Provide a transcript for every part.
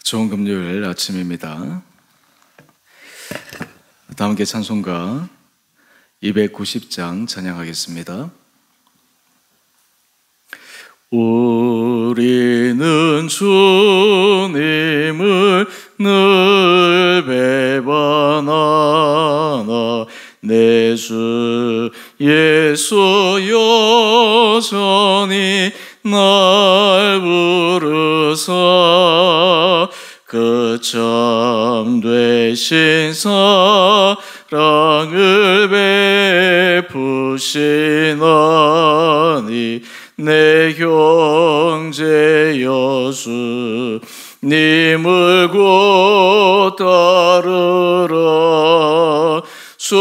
좋은 금요일 아침입니다. 다 함께 찬송가 290장 찬양하겠습니다. 우리는 주님을 늘 배반하나 내 주 예수 여전히 날 부르사 그 참 되신 사랑을 베푸시나니 내 형제 여수 님을 곧 따르라. 주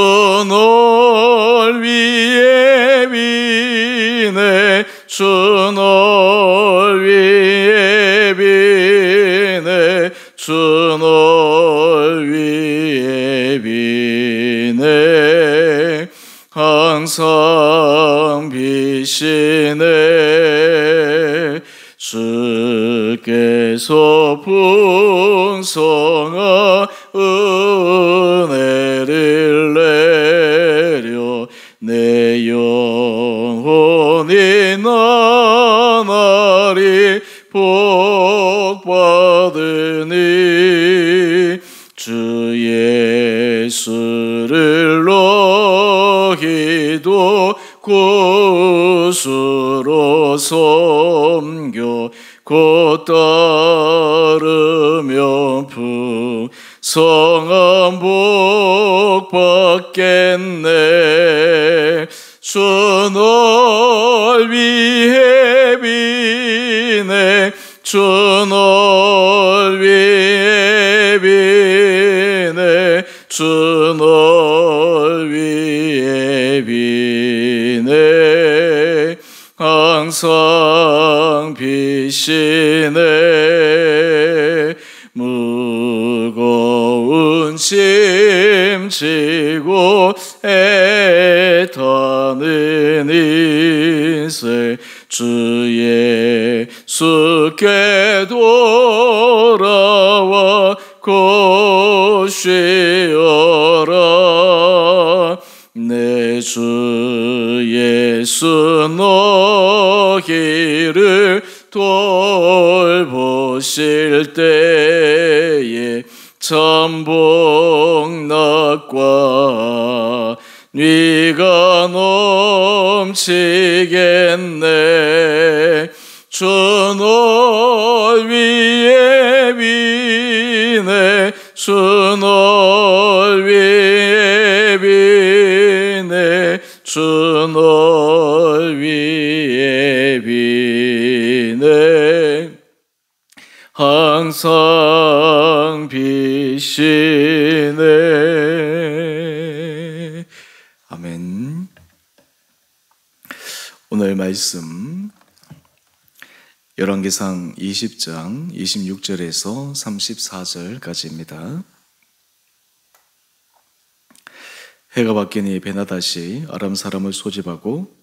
널 위해 비네 주 널 위해 비네 주 널 위해 비네 항상 비시네. 주께서 풍성한 은혜를 내려 내 영혼이 나날이 복받으니 주 예수를 너희도 구주로 섬겨 곧 따르면 풍성한 복 받겠네. 주 널 위해 비네 주 널 위해 비네 주 널 위해 비네 항상 비시네. 무거운 짐 지고 애타는 인생 주 예수께 돌아와 곧 쉬어라. 내 주 예수 너희를 돌보실 때에 참 복락과 네가 넘치겠네. 주 널 위해 비네 주 널 위해 비네 주 널 위해 비네 항상 비시네. 아멘. 오늘 말씀 열왕기상 20장 26절에서 34절까지입니다. 해가 바뀌니 베나닷이 아람 사람을 소집하고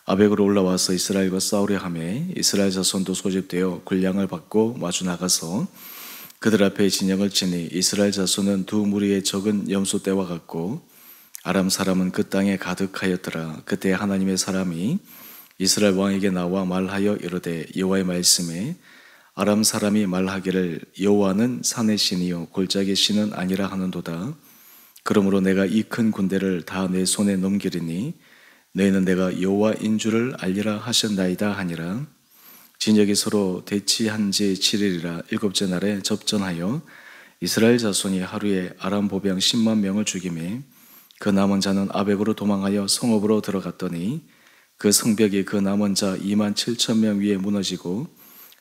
아벡으로 올라와서 이스라엘과 싸우려 하매 이스라엘 자손도 소집되어 군량을 받고 마주 나가서 그들 앞에 진영을 치니 이스라엘 자손은 두 무리의 적은 염소 떼와 같고 아람 사람은 그 땅에 가득하였더라. 그때 하나님의 사람이 이스라엘 왕에게 나와 말하여 이르되 여호와의 말씀에 아람 사람이 말하기를 여호와는 산의 신이요 골짜기의 신은 아니라 하는도다. 그러므로 내가 이 큰 군대를 다 내 손에 넘기리니 너희는 내가 여호와인 줄을 알리라 하셨나이다 하니라. 진역이 서로 대치한 지 7일이라 일곱째 날에 접전하여 이스라엘 자손이 하루에 아람 보병 10만 명을 죽이매 그 남은 자는 아벡으로 도망하여 성읍으로 들어갔더니 그 성벽이 그 남은 자 2만 7천 명 위에 무너지고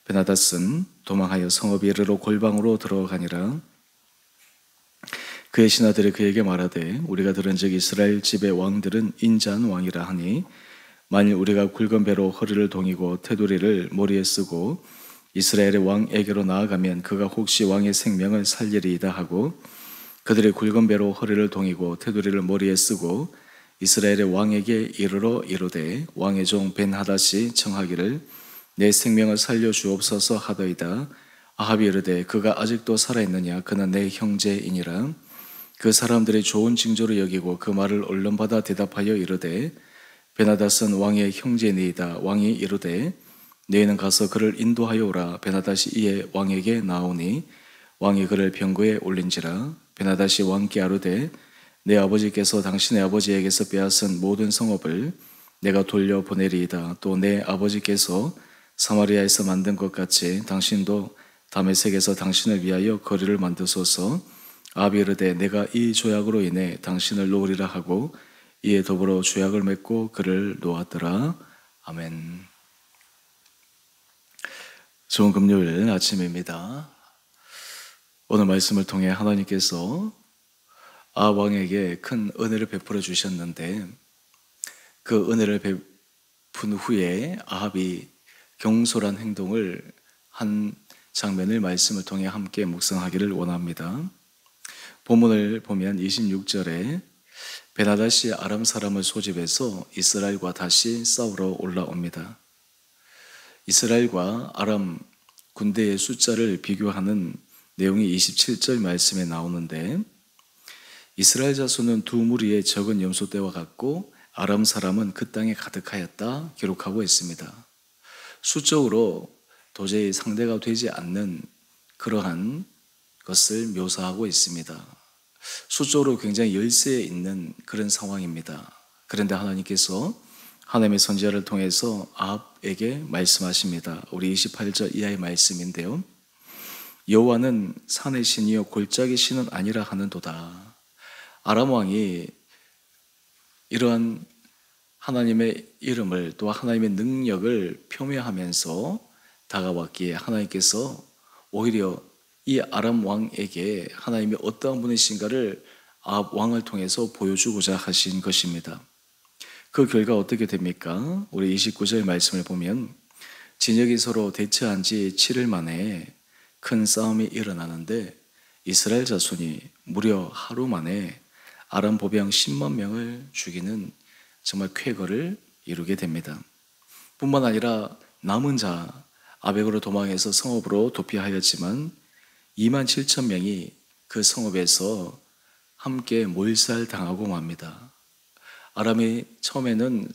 베나닷은 도망하여 성읍 이르러 골방으로 들어가니라. 그의 신하들이 그에게 말하되 우리가 들은즉 이스라엘 집의 왕들은 인자한 왕이라 하니 만일 우리가 굵은 배로 허리를 동이고 테두리를 머리에 쓰고 이스라엘의 왕에게로 나아가면 그가 혹시 왕의 생명을 살리리이다 하고 그들의 굵은 배로 허리를 동이고 테두리를 머리에 쓰고 이스라엘의 왕에게 이르러 이르되 왕의 종 벤하닷이 청하기를 내 생명을 살려 주옵소서 하더이다. 아합이 이르되 그가 아직도 살아있느냐 그는 내 형제이니라. 그 사람들이 좋은 징조로 여기고 그 말을 언론받아 대답하여 이르되 베나닷은 왕의 형제니이다. 왕이 이르되 너희는 가서 그를 인도하여 오라. 베나닷이 이에 왕에게 나오니 왕이 그를 병거에 올린지라. 베나닷이 왕께 아뢰되 내 아버지께서 당신의 아버지에게서 빼앗은 모든 성읍을 내가 돌려보내리이다. 또 내 아버지께서 사마리아에서 만든 것 같이 당신도 다메섹에서 당신을 위하여 거리를 만드소서. 아합이 이르되 내가 이 조약으로 인해 당신을 놓으리라 하고 이에 더불어 조약을 맺고 그를 놓았더라. 아멘. 좋은 금요일 아침입니다. 오늘 말씀을 통해 하나님께서 아합 왕에게 큰 은혜를 베풀어 주셨는데 그 은혜를 베푼 후에 아합이 경솔한 행동을 한 장면을 말씀을 통해 함께 묵상하기를 원합니다. 본문을 보면 26절에 베나닷이 아람 사람을 소집해서 이스라엘과 다시 싸우러 올라옵니다. 이스라엘과 아람 군대의 숫자를 비교하는 내용이 27절 말씀에 나오는데 이스라엘 자손은 두 무리의 적은 염소 떼와 같고 아람 사람은 그 땅에 가득하였다 기록하고 있습니다. 수적으로 도저히 상대가 되지 않는 그러한 것을 묘사하고 있습니다. 수적으로 굉장히 열세에 있는 그런 상황입니다. 그런데 하나님께서 하나님의 선지자를 통해서 아합에게 말씀하십니다. 우리 28절 이하의 말씀인데요. 여호와는 산의 신이요 골짜기 신은 아니라 하는도다. 아람 왕이 이러한 하나님의 이름을 또 하나님의 능력을 표명하면서 다가왔기에 하나님께서 오히려 이 아람 왕에게 하나님이 어떠한 분이신가를 아합 왕을 통해서 보여주고자 하신 것입니다. 그 결과 어떻게 됩니까? 우리 29절 말씀을 보면 진역이 서로 대처한 지 7일 만에 큰 싸움이 일어나는데 이스라엘 자손이 무려 하루 만에 아람 보병 10만 명을 죽이는 정말 쾌거를 이루게 됩니다. 뿐만 아니라 남은 자 아벡으로 도망해서 성읍으로 도피하였지만 2만 7천 명이 그 성읍에서 함께 몰살당하고 맙니다. 아람이 처음에는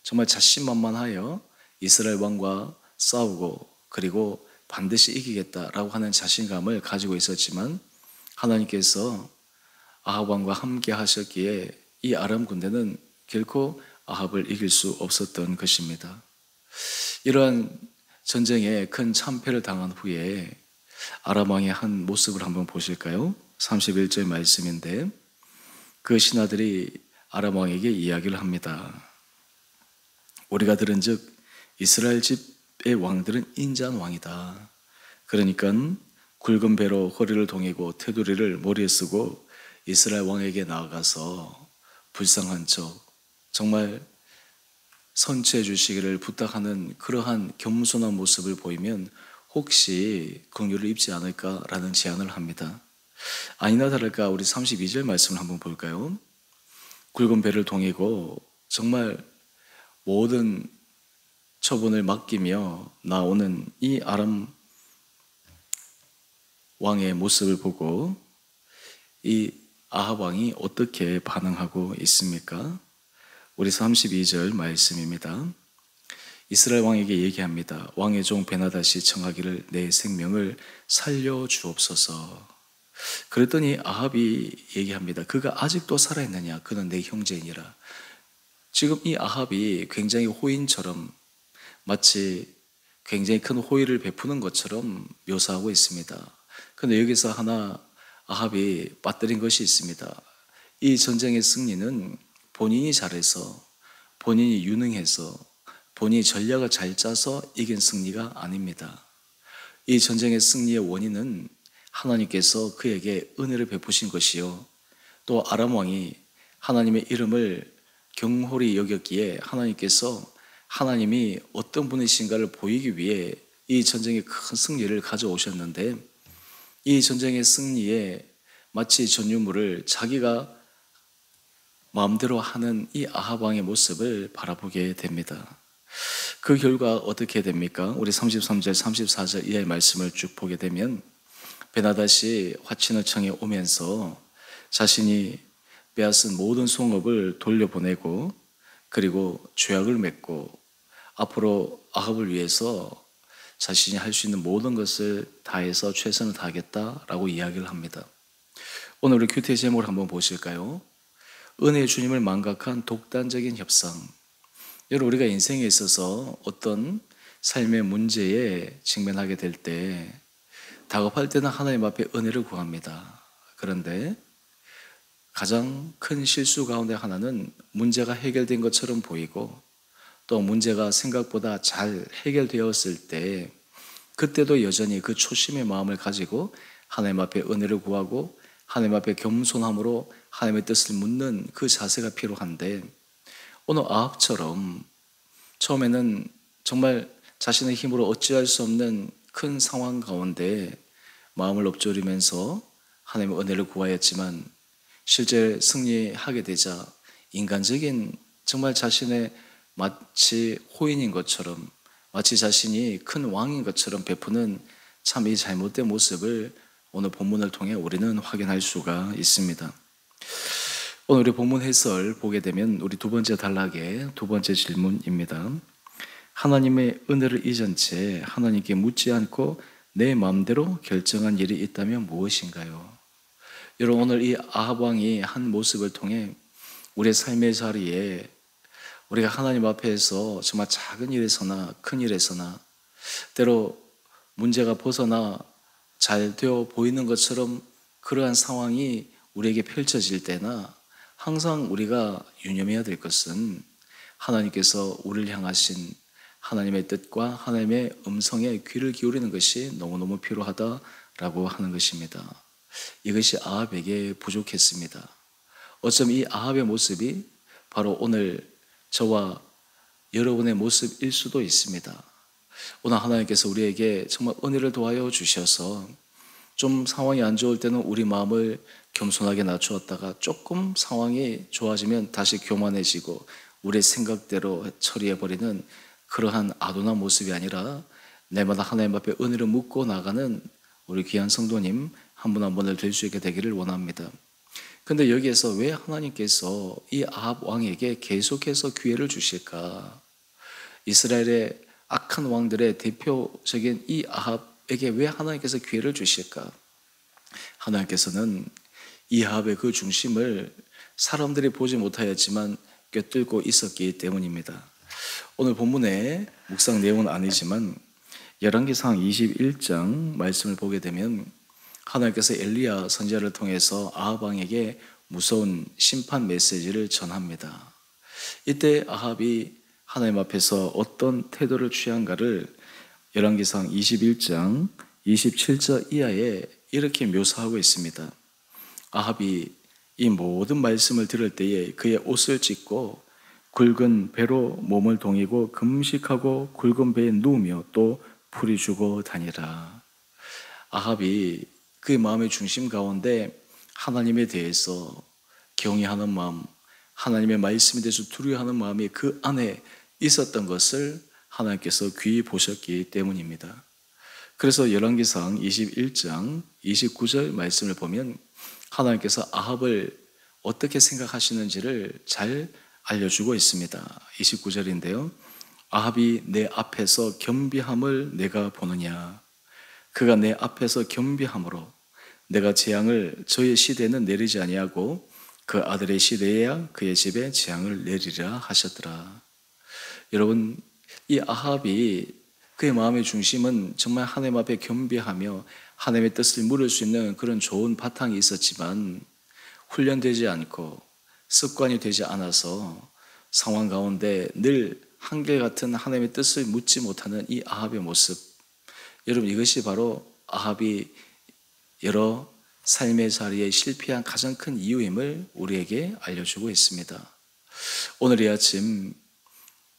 정말 자신만만하여 이스라엘 왕과 싸우고 그리고 반드시 이기겠다라고 하는 자신감을 가지고 있었지만 하나님께서 아합 왕과 함께 하셨기에 이 아람 군대는 결코 아합을 이길 수 없었던 것입니다. 이러한 전쟁에 큰 참패를 당한 후에 아람 왕의 한 모습을 한번 보실까요? 31절 말씀인데 그 신하들이 아람 왕에게 이야기를 합니다. 우리가 들은즉 이스라엘 집의 왕들은 인자한 왕이다. 그러니까 굵은 배로 허리를 동이고 테두리를 머리에 쓰고 이스라엘 왕에게 나아가서 불쌍한 척 정말 선처해 주시기를 부탁하는 그러한 겸손한 모습을 보이면 혹시 긍휼을 입지 않을까라는 제안을 합니다. 아니나 다를까 우리 32절 말씀을 한번 볼까요? 굵은 배를 동이고 정말 모든 처분을 맡기며 나오는 이 아람 왕의 모습을 보고 이 아합 왕이 어떻게 반응하고 있습니까? 우리 32절 말씀입니다. 이스라엘 왕에게 얘기합니다. 왕의 종 베나닷이 청하기를 내 생명을 살려주옵소서. 그랬더니 아합이 얘기합니다. 그가 아직도 살아있느냐? 그는 내 형제이니라. 지금 이 아합이 굉장히 호인처럼 마치 굉장히 큰 호의를 베푸는 것처럼 묘사하고 있습니다. 그런데 여기서 하나 아합이 빠뜨린 것이 있습니다. 이 전쟁의 승리는 본인이 잘해서 본인이 유능해서 본인이 전략을 잘 짜서 이긴 승리가 아닙니다. 이 전쟁의 승리의 원인은 하나님께서 그에게 은혜를 베푸신 것이요 또 아람 왕이 하나님의 이름을 경홀히 여겼기에 하나님께서 하나님이 어떤 분이신가를 보이기 위해 이 전쟁의 큰 승리를 가져오셨는데 이 전쟁의 승리에 마치 전유물을 자기가 마음대로 하는 이 아합 왕의 모습을 바라보게 됩니다. 그 결과 어떻게 됩니까? 우리 33절, 34절 이하의 말씀을 쭉 보게 되면 베나닷이 화친을 청해 오면서 자신이 빼앗은 모든 송업을 돌려보내고 그리고 죄악을 맺고 앞으로 아합을 위해서 자신이 할 수 있는 모든 것을 다해서 최선을 다하겠다라고 이야기를 합니다. 오늘 우리 큐티의 제목을 한번 보실까요? 은혜의 주님을 망각한 독단적인 협상. 여러분, 우리가 인생에 있어서 어떤 삶의 문제에 직면하게 될 때 다급할 때는 하나님 앞에 은혜를 구합니다. 그런데 가장 큰 실수 가운데 하나는 문제가 해결된 것처럼 보이고 또 문제가 생각보다 잘 해결되었을 때 그때도 여전히 그 초심의 마음을 가지고 하나님 앞에 은혜를 구하고 하나님 앞에 겸손함으로 하나님의 뜻을 묻는 그 자세가 필요한데 오늘 아합처럼 처음에는 정말 자신의 힘으로 어찌할 수 없는 큰 상황 가운데 마음을 엎조리면서 하나님의 은혜를 구하였지만 실제 승리하게 되자 인간적인 정말 자신의 마치 호인인 것처럼 마치 자신이 큰 왕인 것처럼 베푸는 참 이 잘못된 모습을 오늘 본문을 통해 우리는 확인할 수가 있습니다. 오늘 우리 본문 해설 보게 되면 우리 두 번째 단락의 두 번째 질문입니다. 하나님의 은혜를 잊은 채 하나님께 묻지 않고 내 마음대로 결정한 일이 있다면 무엇인가요? 여러분, 오늘 이 아합 왕이 한 모습을 통해 우리의 삶의 자리에 우리가 하나님 앞에서 정말 작은 일에서나 큰 일에서나 때로 문제가 벗어나 잘 되어 보이는 것처럼 그러한 상황이 우리에게 펼쳐질 때나 항상 우리가 유념해야 될 것은 하나님께서 우리를 향하신 하나님의 뜻과 하나님의 음성에 귀를 기울이는 것이 너무너무 필요하다라고 하는 것입니다. 이것이 아합에게 부족했습니다. 어쩜 이 아합의 모습이 바로 오늘 저와 여러분의 모습일 수도 있습니다. 오늘 하나님께서 우리에게 정말 은혜를 도와여 주셔서 좀 상황이 안 좋을 때는 우리 마음을 겸손하게 낮추었다가 조금 상황이 좋아지면 다시 교만해지고 우리의 생각대로 처리해버리는 그러한 아둔한 모습이 아니라 내마다 하나님 앞에 은혜를 묻고 나가는 우리 귀한 성도님 한 분 한 분을 될 수 있게 되기를 원합니다. 근데 여기에서 왜 하나님께서 이 아합 왕에게 계속해서 기회를 주실까? 이스라엘의 악한 왕들의 대표적인 이 아합에게 왜 하나님께서 기회를 주실까? 하나님께서는 이 아합의 그 중심을 사람들이 보지 못하였지만 꿰뚫고 있었기 때문입니다. 오늘 본문의 묵상 내용은 아니지만 열왕기상 21장 말씀을 보게 되면 하나님께서 엘리야 선지자를 통해서 아합 왕에게 무서운 심판 메시지를 전합니다. 이때 아합이 하나님 앞에서 어떤 태도를 취한가를 열왕기상 21장 27절 이하에 이렇게 묘사하고 있습니다. 아합이 이 모든 말씀을 들을 때에 그의 옷을 찢고 굵은 배로 몸을 동이고 금식하고 굵은 배에 누우며 또 풀이 주고 다니라. 아합이 그의 마음의 중심 가운데 하나님에 대해서 경외하는 마음, 하나님의 말씀에 대해서 두려워하는 마음이 그 안에 있었던 것을 하나님께서 귀히 보셨기 때문입니다. 그래서 열왕기상 21장 29절 말씀을 보면 하나님께서 아합을 어떻게 생각하시는지를 잘 알려주고 있습니다. 29절인데요. 아합이 내 앞에서 겸비함을 내가 보느냐. 그가 내 앞에서 겸비함으로 내가 재앙을 저의 시대에는 내리지 아니하고 그 아들의 시대에야 그의 집에 재앙을 내리라 하셨더라. 여러분, 이 아합이 그의 마음의 중심은 정말 하나님 앞에 겸비하며 하나님의 뜻을 물을 수 있는 그런 좋은 바탕이 있었지만 훈련되지 않고 습관이 되지 않아서 상황 가운데 늘 한결같은 하나님의 뜻을 묻지 못하는 이 아합의 모습, 여러분, 이것이 바로 아합이 여러 삶의 자리에 실패한 가장 큰 이유임을 우리에게 알려주고 있습니다. 오늘 이 아침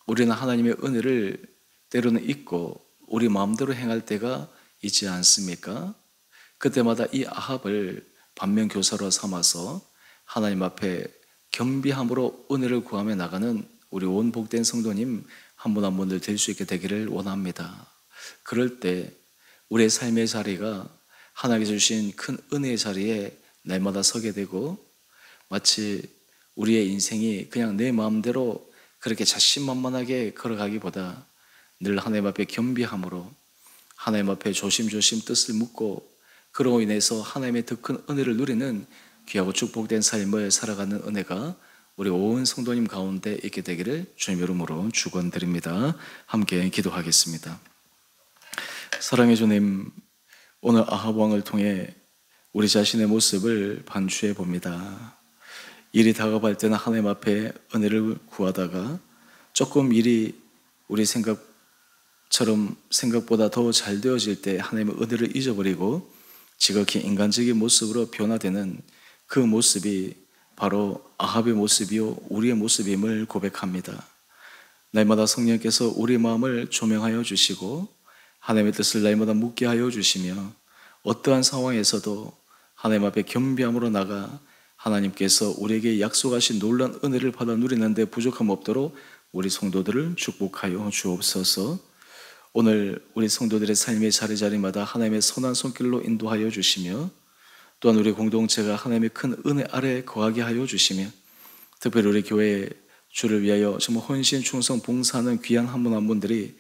우리는 하나님의 은혜를 때로는 잊고 우리 마음대로 행할 때가 있지 않습니까? 그때마다 이 아합을 반면교사로 삼아서 하나님 앞에 겸비함으로 은혜를 구하며 나가는 우리 온 복된 성도님 한 한 분 한 분들 될 수 있게 되기를 원합니다. 그럴 때 우리의 삶의 자리가 하나님께서 주신 큰 은혜의 자리에 날마다 서게 되고, 마치 우리의 인생이 그냥 내 마음대로 그렇게 자신만만하게 걸어가기보다 늘 하나님 앞에 겸비함으로 하나님 앞에 조심조심 뜻을 묻고, 그로 인해서 하나님의 더 큰 은혜를 누리는 귀하고 축복된 삶을 살아가는 은혜가 우리 온 성도님 가운데 있게 되기를 주님 이름으로 축원드립니다. 함께 기도하겠습니다. 사랑의 주님, 오늘 아합 왕을 통해 우리 자신의 모습을 반추해 봅니다. 일이 다가갈 때는 하나님 앞에 은혜를 구하다가 조금 일이 우리 생각보다 더 잘 되어질 때 하나님의 은혜를 잊어버리고 지극히 인간적인 모습으로 변화되는 그 모습이 바로 아합의 모습이요 우리의 모습임을 고백합니다. 날마다 성령께서 우리 마음을 조명하여 주시고 하나님의 뜻을 날마다 묻게 하여 주시며, 어떠한 상황에서도 하나님 앞에 겸비함으로 나가 하나님께서 우리에게 약속하신 놀라운 은혜를 받아 누리는데 부족함 없도록 우리 성도들을 축복하여 주옵소서. 오늘 우리 성도들의 삶의 자리자리마다 하나님의 선한 손길로 인도하여 주시며, 또한 우리 공동체가 하나님의 큰 은혜 아래 거하게 하여 주시며, 특별히 우리 교회 주를 위하여 정말 헌신 충성 봉사하는 귀한 한 분 한 분들이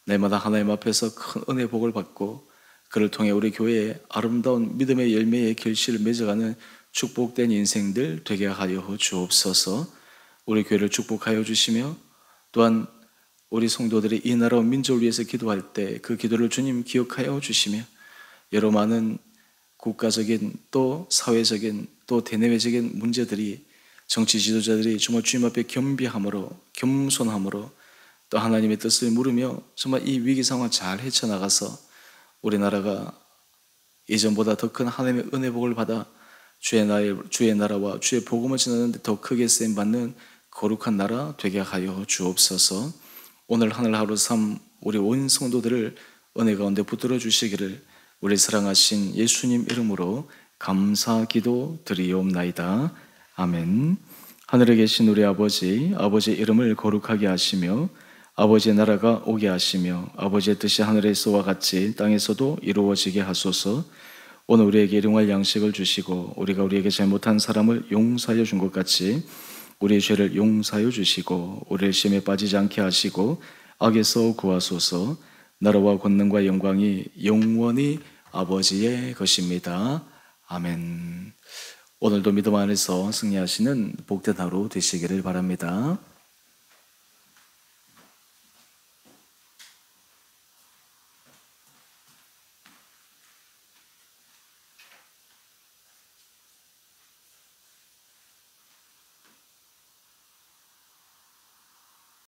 날마다 하나님 앞에서 큰 은혜 복을 받고, 그를 통해 우리 교회에 아름다운 믿음의 열매의 결실을 맺어가는 축복된 인생들 되게 하여 주옵소서. 우리 교회를 축복하여 주시며, 또한 우리 성도들이 이 나라와 민족을 위해서 기도할 때 그 기도를 주님 기억하여 주시며, 여러 많은 국가적인 또 사회적인 또 대내외적인 문제들이 정치 지도자들이 정말 주님 앞에 겸비함으로 겸손함으로 또 하나님의 뜻을 물으며 정말 이 위기 상황 잘 헤쳐나가서 우리나라가 예전보다 더 큰 하나님의 은혜 복을 받아 주의 나라와 주의 복음을 전하는데 더 크게 쓰임받는 거룩한 나라 되게 하여 주옵소서. 오늘 하늘 하루 삶 우리 온 성도들을 은혜 가운데 붙들어 주시기를 우리 사랑하신 예수님 이름으로 감사 기도 드리옵나이다. 아멘. 하늘에 계신 우리 아버지의 이름을 거룩하게 하시며 아버지의 나라가 오게 하시며 아버지의 뜻이 하늘에서와 같이 땅에서도 이루어지게 하소서. 오늘 우리에게 일용할 양식을 주시고 우리가 우리에게 잘못한 사람을 용서하여 준 것 같이 우리의 죄를 용서하여 주시고 우리를 시험에 빠지지 않게 하시고 악에서 구하소서. 나라와 권능과 영광이 영원히 아버지의 것입니다. 아멘. 오늘도 믿음 안에서 승리하시는 복된 하루 되시기를 바랍니다.